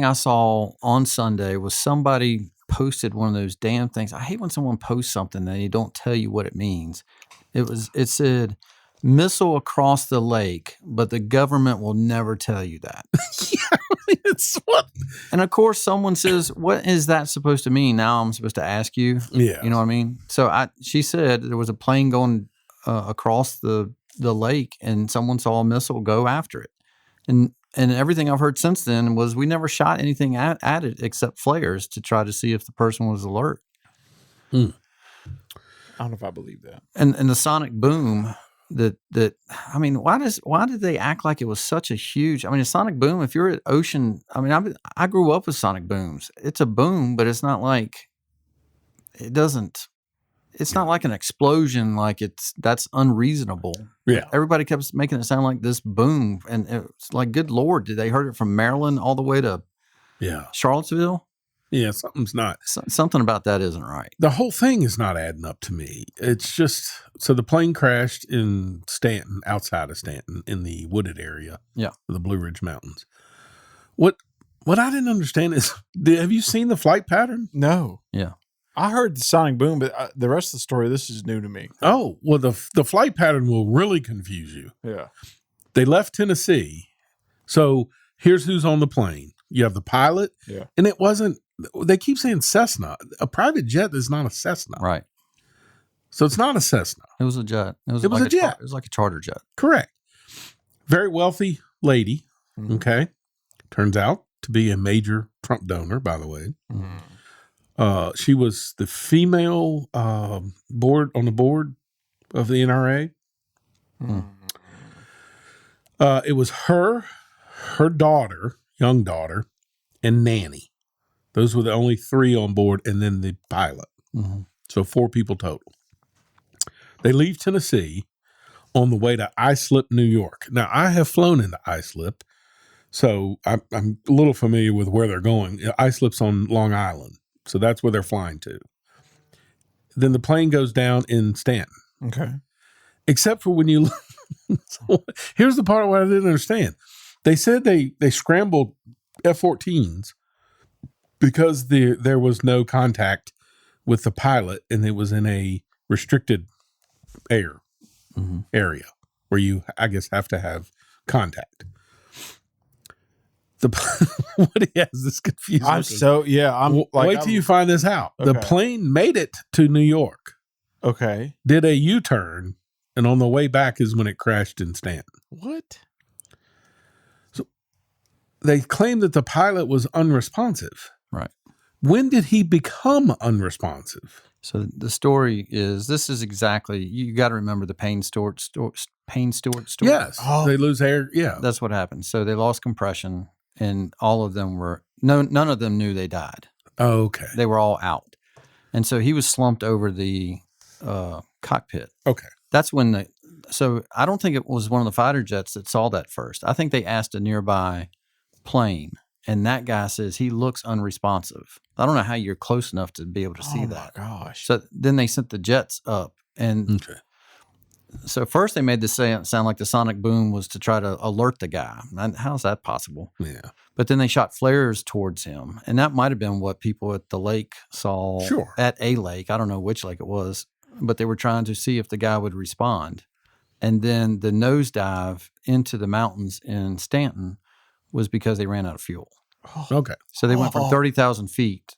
I saw on Sunday was somebody posted one of those damn things. I hate when someone posts something that they don't tell you what it means. It said missile across the lake, but the government will never tell you that. It's what? And of course, someone says, "What is that supposed to mean?" Now I'm supposed to ask you. Yeah. You know what I mean? So she said there was a plane going across the lake, and someone saw a missile go after it. And everything I've heard since then was we never shot anything at it except flares to try to see if the person was alert. I don't know if I believe that. And the sonic boom that I mean, why did they act like it was such a huge? I mean, a sonic boom. If you're at Ocean, I mean, I grew up with sonic booms. It's a boom, but it's not like it doesn't. It's not like an explosion. Like that's unreasonable. Yeah. Everybody kept making it sound like this boom, and it's like, good Lord, did they heard it from Maryland all the way to Yeah. Charlottesville? Yeah. Something's not. Something about that isn't right. The whole thing is not adding up to me. It's just, so the plane crashed in Stanton, outside of Stanton, in the wooded area. Yeah. Of the Blue Ridge Mountains. What I didn't understand is, have you seen the flight pattern? No. Yeah. I heard the sonic boom, but the rest of the story, this is new to me. Oh, well, the flight pattern will really confuse you. Yeah. They left Tennessee. So here's who's on the plane. You have the pilot. Yeah. And it wasn't, they keep saying Cessna. A private jet is not a Cessna. Right. So it's not a Cessna. It was a jet. It was It was like a jet. It was like a charter jet. Correct. Very wealthy lady. Mhm. Okay. Turns out to be a major Trump donor, by the way. She was the female board on the board of the NRA. It was her daughter, young daughter, and nanny. Those were the only three on board, and then the pilot. Mm-hmm. So 4 people total. They leave Tennessee on the way to Islip, New York. Now, I have flown into Islip, so I'm a little familiar with where they're going. Islip's on Long Island, so that's where they're flying to. Then the plane goes down in Stanton. Okay. Except for when you so here's the part where I didn't understand. They said they scrambled F-14s because there was no contact with the pilot, and it was in a restricted air area where you, I guess, have to have contact. What he has this confused. Wait till you find this out. Okay. The plane made it to New York, Okay. did a U-turn, and on the way back is when it crashed in Stanton. What? So they claim that the pilot was unresponsive. Right. When did he become unresponsive? So the story is, this is exactly, you got to remember the Payne Stewart story. Yes. Oh. They lose air. Yeah. That's what happened. So they lost compression, and all of them were, none of them knew they died. Oh, okay. They were all out. And so he was slumped over the cockpit. Okay. That's when so I don't think it was one of the fighter jets that saw that first. I think they asked a nearby plane, and that guy says he looks unresponsive. I don't know how you're close enough to be able to see that. Oh, my gosh. So then they sent the jets up, and Okay. so first they made this sound like the sonic boom was to try to alert the guy. How's that possible? Yeah. But then they shot flares towards him, and that might have been what people at the lake saw. Sure. At a lake. I don't know which lake it was, but they were trying to see if the guy would respond. And then the nosedive into the mountains in Stanton was because they ran out of fuel. Okay. So they went from 30,000 feet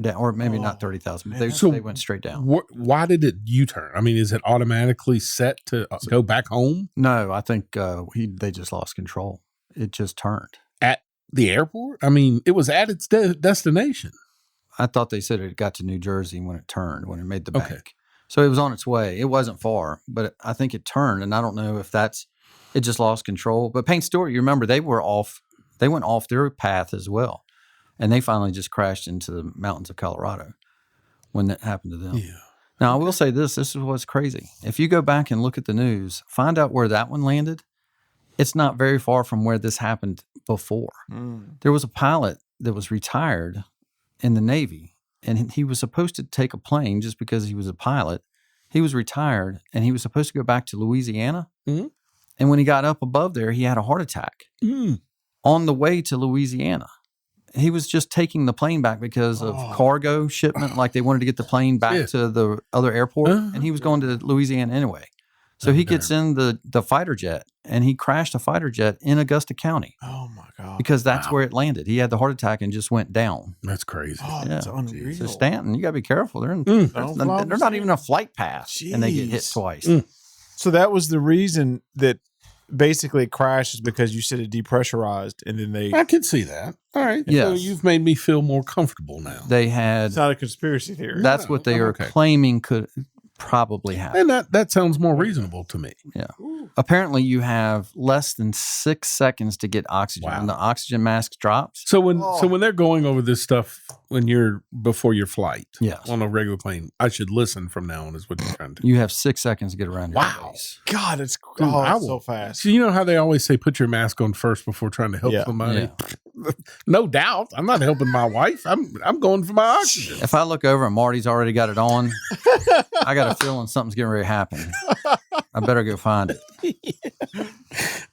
down, or maybe not 30,000, but they went straight down. Why did it U-turn? I mean, is it automatically set to go back home No, I think they just lost control. It just turned. at the airport? I mean, it was at its destination. I thought they said it got to New Jersey when it turned, when it made the Okay. bank. So it was on its way. It wasn't far, but I think it turned, and I don't know if it just lost control. But Payne Stewart, you remember, they went off their path as well, and they finally just crashed into the mountains of Colorado when that happened to them. Yeah. Now, I will say this is what's crazy. If you go back and look at the news, find out where that one landed, it's not very far from where this happened before. There was a pilot that was retired in the Navy, and he was supposed to take a plane just because he was a pilot. He was retired, and he was supposed to go back to Louisiana. Mhm. And when he got up above there, he had a heart attack on the way to Louisiana. He was just taking the plane back because of cargo shipment, like they wanted to get the plane back to the other airport, and he was going to Louisiana anyway. So he gets in the fighter jet, and he crashed a fighter jet in Augusta County Oh, my God. because that's where it landed. He had the heart attack and just went down. That's crazy. Oh, that's unreal. So Stanton, you got to be careful. They're fly not even a flight path, and they get hit Jeez. twice. So that was the reason that basically it crashed, is because you said it depressurized, and then I can see that. All right. So Yes. you've made me feel more comfortable now. They had. It's not a conspiracy theory. That's what they I'm are okay. claiming could probably happen. And that sounds more reasonable to me. Yeah. Apparently, you have less than 6 seconds to get oxygen. Wow. When the oxygen mask drops, So when they're going over this stuff before your flight Yes. on a regular plane, I should listen from now on is what you're trying to do. you have 6 seconds to get around your Wow. base. God, it's I so will. fast. So you know how they always say put your mask on first before trying to help Yeah. somebody? No doubt. I'm not helping my wife. I'm going for my oxygen. If I look over and Marty's already got it on, I got a feeling something's getting ready to happen. I better go find it.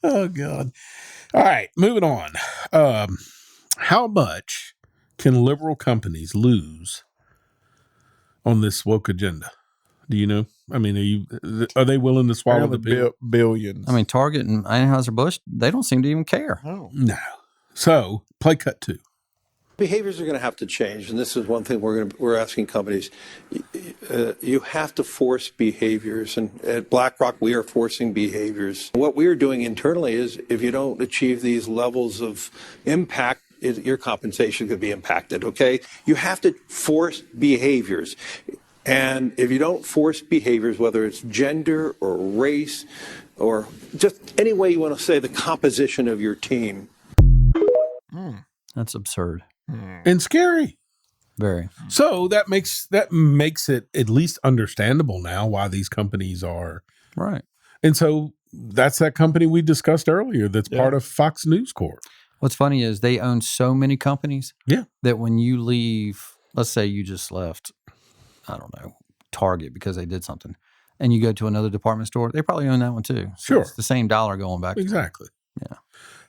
Oh God. All right, moving on. How much can liberal companies lose on this woke agenda? Do you know? I mean, are they willing to swallow the pill? Billions. I mean, Target and Anheuser-Busch, they don't seem to even care. Oh. No. So play cut 2. Behaviors are going to have to change, and this is one thing we're asking companies. You have to force behaviors, and at BlackRock we are forcing behaviors. What we are doing internally is, if you don't achieve these levels of impact, your compensation could be impacted. Okay, you have to force behaviors, and if you don't force behaviors, whether it's gender or race or just any way you want to say the composition of your team. That's absurd. And scary. Very. So that makes it at least understandable now why these companies are. Right. And so that's that company we discussed earlier that's part of Fox News Corp. What's funny is they own so many companies that when you leave, let's say you just left, I don't know, Target because they did something, and you go to another department store, they probably own that one too. So Sure. It's the same dollar going back. Exactly. Yeah.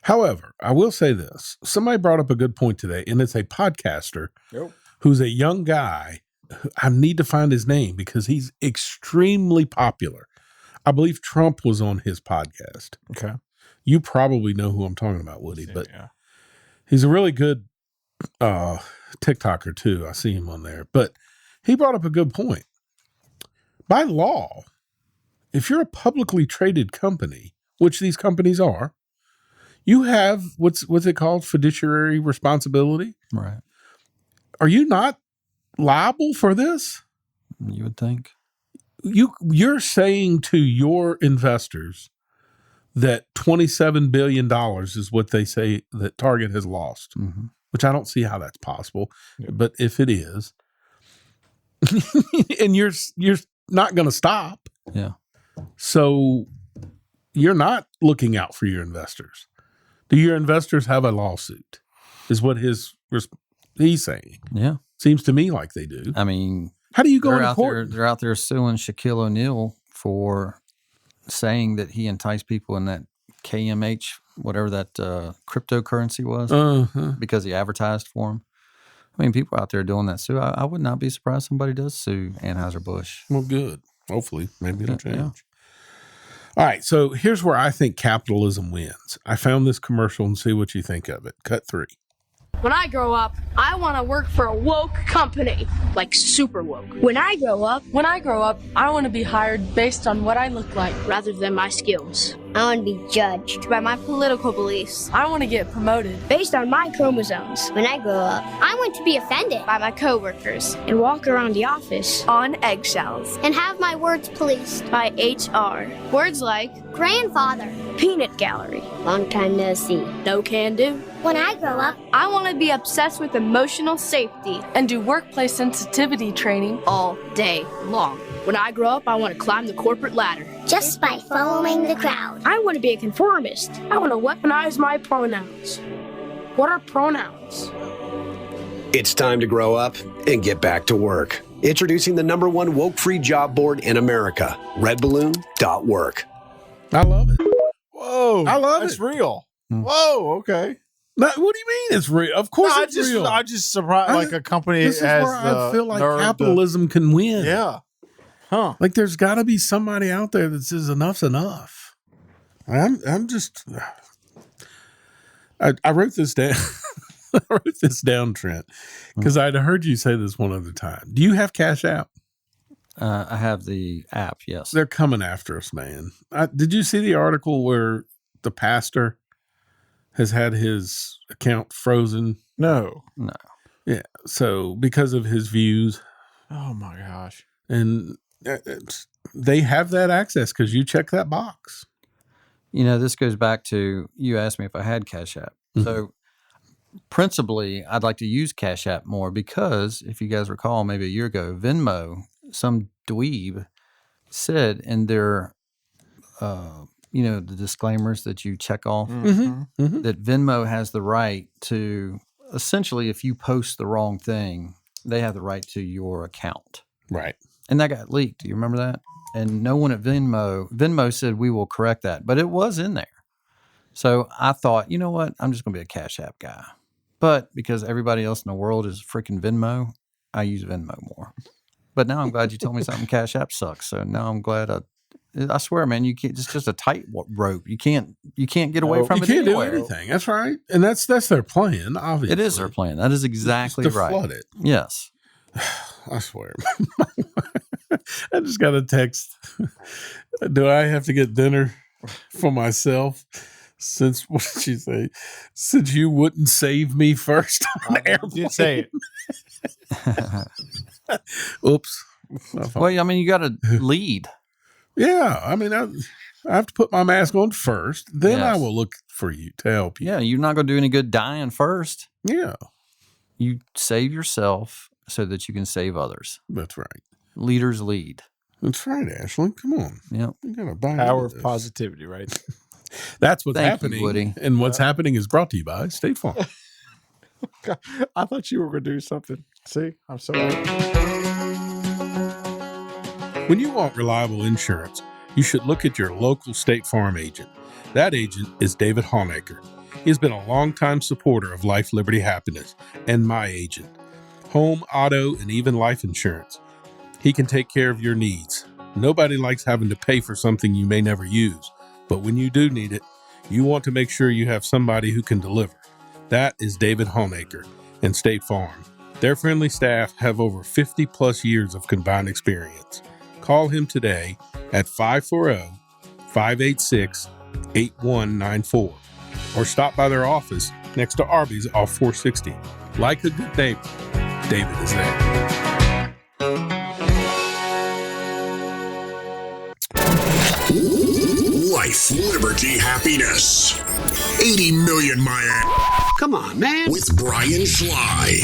However, I will say this. Somebody brought up a good point today, and it's a podcaster who's a young guy. I need to find his name because he's extremely popular. I believe Trump was on his podcast. Okay. You probably know who I'm talking about, Woody, but he's a really good TikToker too. I see him on there. But he brought up a good point. By law, if you're a publicly traded company, which these companies are, you have what's it called? Fiduciary responsibility. Right. Are you not liable for this? You would think. You're saying to your investors that $27 billion is what they say that Target has lost, which I don't see how that's possible. But if it is, and you're not going to stop. Yeah. So you're not looking out for your investors. Do your investors have a lawsuit? Is what he's saying. Yeah. Seems to me like they do. I mean, how do you go into court? They're out there suing Shaquille O'Neal for saying that he enticed people in that KMH, whatever that cryptocurrency was, because he advertised for him. I mean, people out there doing that. So I would not be surprised somebody does sue Anheuser-Busch. Well, good. Hopefully, maybe it'll change. Yeah. All right, so here's where I think capitalism wins. I found this commercial and see what you think of it. Cut 3. When I grow up, I want to work for a woke company, like super woke. When I grow up, I want to be hired based on what I look like rather than my skills. I want to be judged by my political beliefs. I want to get promoted based on my chromosomes. When I grow up, I want to be offended by my coworkers and walk around the office on eggshells and have my words policed by HR. Words like grandfather, peanut gallery, long time no see, no can do. When I grow up, I want to be obsessed with emotional safety and do workplace sensitivity training all day long. When I grow up, I want to climb the corporate ladder just by following the crowd. I want to be a conformist. I want to weaponize my pronouns. What are pronouns? It's time to grow up and get back to work. Introducing the #1 woke-free job board in America, redballoon.work. I love it. Whoa. I love That's it. real. Whoa, okay. What do you mean it's real? Of course it's real. I just surprised like a company this is has where I feel like capitalism can win. Yeah. Huh. Like there's got to be somebody out there that says enough's enough. I'm just I wrote this down. I wrote this down, Trent, because I'd heard you say this one other time. Do you have Cash App? I have the app, yes. They're coming after us, man. Did you see the article where the pastor has had his account frozen? No. Yeah. So because of his views. Oh my gosh. And they have that access because you check that box. You know, this goes back to you asked me if I had Cash App. So principally, I'd like to use Cash App more because if you guys recall, maybe a year ago, Venmo, some dweeb said in their, the disclaimers that you check off, that Venmo has the right to essentially, if you post the wrong thing, they have the right to your account. Right. And that got leaked. Do you remember that? And no one at Venmo said, we will correct that. But it was in there. So I thought, you know what? I'm just going to be a Cash App guy. But because everybody else in the world is freaking Venmo, I use Venmo more. But now I'm glad you told me something Cash App sucks. So now I'm glad I swear, man, you can't. It's just a tight rope. You can't get away from it. You can't anywhere. do anything. That's right, and that's their plan. Obviously, it is their plan. That is exactly to right. Flood it. Yes, I swear. I just got a text. Do I have to get dinner for myself? Since what did she say? Since you wouldn't save me first on the airplane. You say it. Oops. Well, I mean, you got to lead. Yeah, I mean, I have to put my mask on first. Then I will look for you to help you. Yeah, you're not going to do any good dying first. Yeah. You save yourself so that you can save others. That's right. Leaders lead. That's right, Ashley. Come on. Yep. You gotta buy Power into of this. positivity, right? That's what's Thank you, happening. Woody. And what's happening is brought to you by State Farm. I thought you were going to do something. See, I'm so happy. When you want reliable insurance, you should look at your local State Farm agent. That agent is David Honaker. He has been a longtime supporter of Life, Liberty, Happiness, and my agent. Home, auto, and even life insurance. He can take care of your needs. Nobody likes having to pay for something you may never use, but when you do need it, you want to make sure you have somebody who can deliver. That is David Honaker and State Farm. Their friendly staff have over 50 plus years of combined experience. Call him today at 540-586-8194 or stop by their office next to Arby's off 460. Like a good neighbor, David is there. Life, liberty, happiness. 80 million my ass. Come on, man. With Brian Sly.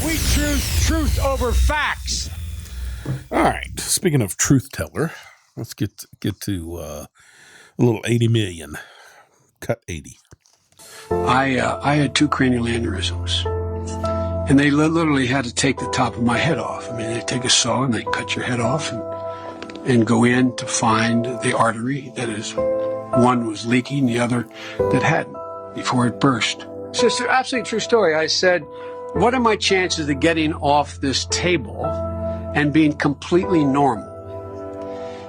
We choose truth over facts. All right. Speaking of truth teller, let's get to a little 80 million. Cut 80. I had 2 cranial aneurysms, and they literally had to take the top of my head off. I mean, they take a saw and they cut your head off and go in to find the artery that is, one was leaking, the other that hadn't before it burst. So it's an absolutely true story. I said, what are my chances of getting off this table and being completely normal?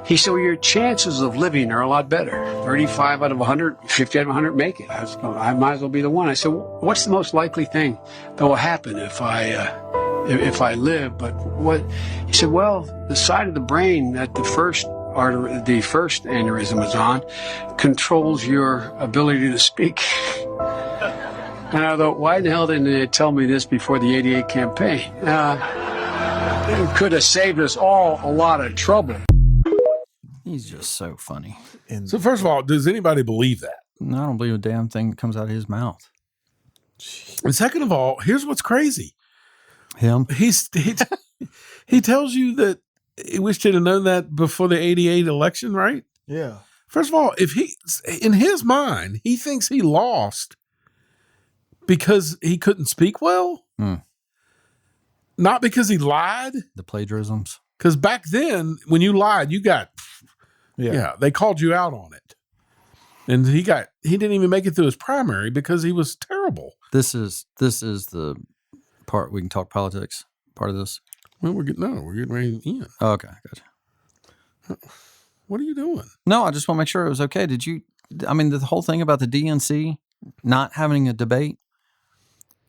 He said, well, your chances of living are a lot better. 35 out of 100, 50 out of 100 make it. I might as well be the one. I said, well, what's the most likely thing that will happen if I live? But what? He said, well, the side of the brain that the first aneurysm is on controls your ability to speak. And I thought, why the hell didn't they tell me this before the 88 campaign? It could have saved us all a lot of trouble. He's just so funny. So first of all, does anybody believe that? No, I don't believe a damn thing that comes out of his mouth. And second of all, here's what's crazy. Him? He tells you that he wished he'd have known that before the 88 election, right? Yeah. First of all, if in his mind, he thinks he lost because he couldn't speak well, not because he lied. The plagiarisms. Because back then, when you lied, you got, they called you out on it. And he didn't even make it through his primary because he was terrible. This is the part we can talk politics. Part of this. Well, we're getting ready to end. Oh, okay, gotcha. What are you doing? No, I just want to make sure it was okay. The whole thing about the DNC not having a debate,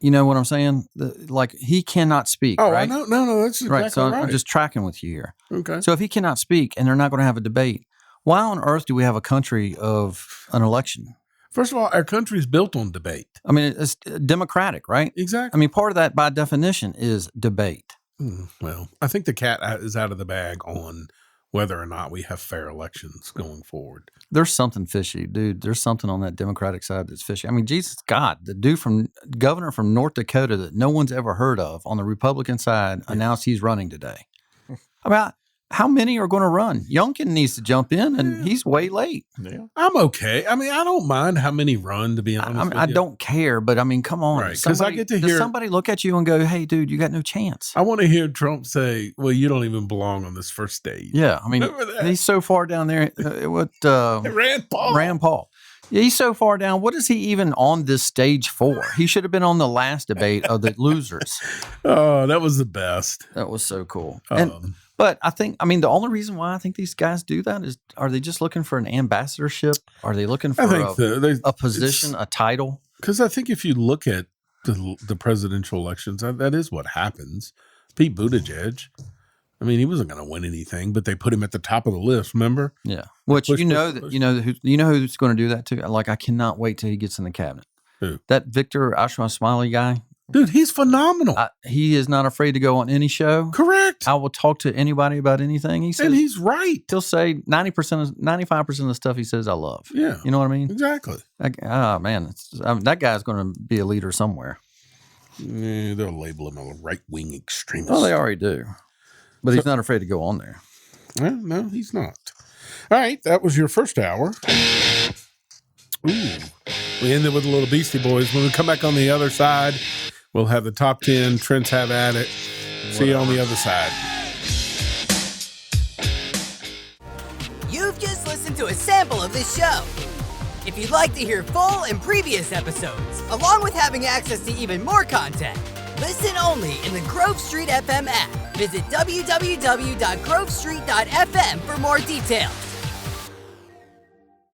you know what I'm saying? He cannot speak, right? No, that's exactly right. So right. I'm just tracking with you here. Okay. So if he cannot speak and they're not going to have a debate, why on earth do we have a country of an election? First of all, our country is built on debate. I mean, it's democratic, right? Exactly. I mean, part of that by definition is debate. Well, I think the cat is out of the bag on whether or not we have fair elections going forward. There's something fishy, dude. There's something on that Democratic side that's fishy. I mean, Jesus God, the dude governor from North Dakota that no one's ever heard of on the Republican side announced he's running today. About how many are going to run? Youngkin needs to jump in, and he's way late. Yeah. I'm okay. I mean, I don't mind how many run, to be honest with you. I don't care, but I mean, come on. Right, because I get to hear... Does somebody look at you and go, hey, dude, you got no chance? I want to hear Trump say, well, you don't even belong on this first stage. Yeah, I mean, he's so far down there. Rand Paul. Yeah, he's so far down. What is he even on this stage for? He should have been on the last debate of the losers. Oh, that was the best. That was so cool. But the only reason why I think these guys do that is, are they just looking for an ambassadorship? Are they looking for a position, a title? Because I think if you look at the presidential elections, that is what happens. Pete Buttigieg, I mean, he wasn't going to win anything, but they put him at the top of the list. Remember? Yeah. Which you know who's going to do that too. Like, I cannot wait till he gets in the cabinet. Who? That Victor Ashwa-Smiley guy. Dude, he's phenomenal. He is not afraid to go on any show. Correct. I will talk to anybody about anything. He says, and he's right. He'll say 95% of the stuff he says I love. Yeah. You know what I mean? Exactly. That guy's going to be a leader somewhere. Yeah, they'll label him a right-wing extremist. Oh, they already do. But he's not afraid to go on there. Well, no, he's not. All right, that was your first hour. Ooh. We ended with a little Beastie Boys. When we come back on the other side, we'll have the top 10. Trent's Have At It. See you on the other side. You've just listened to a sample of this show. If you'd like to hear full and previous episodes, along with having access to even more content, listen only in the Grove Street FM app. Visit www.grovestreet.fm for more details.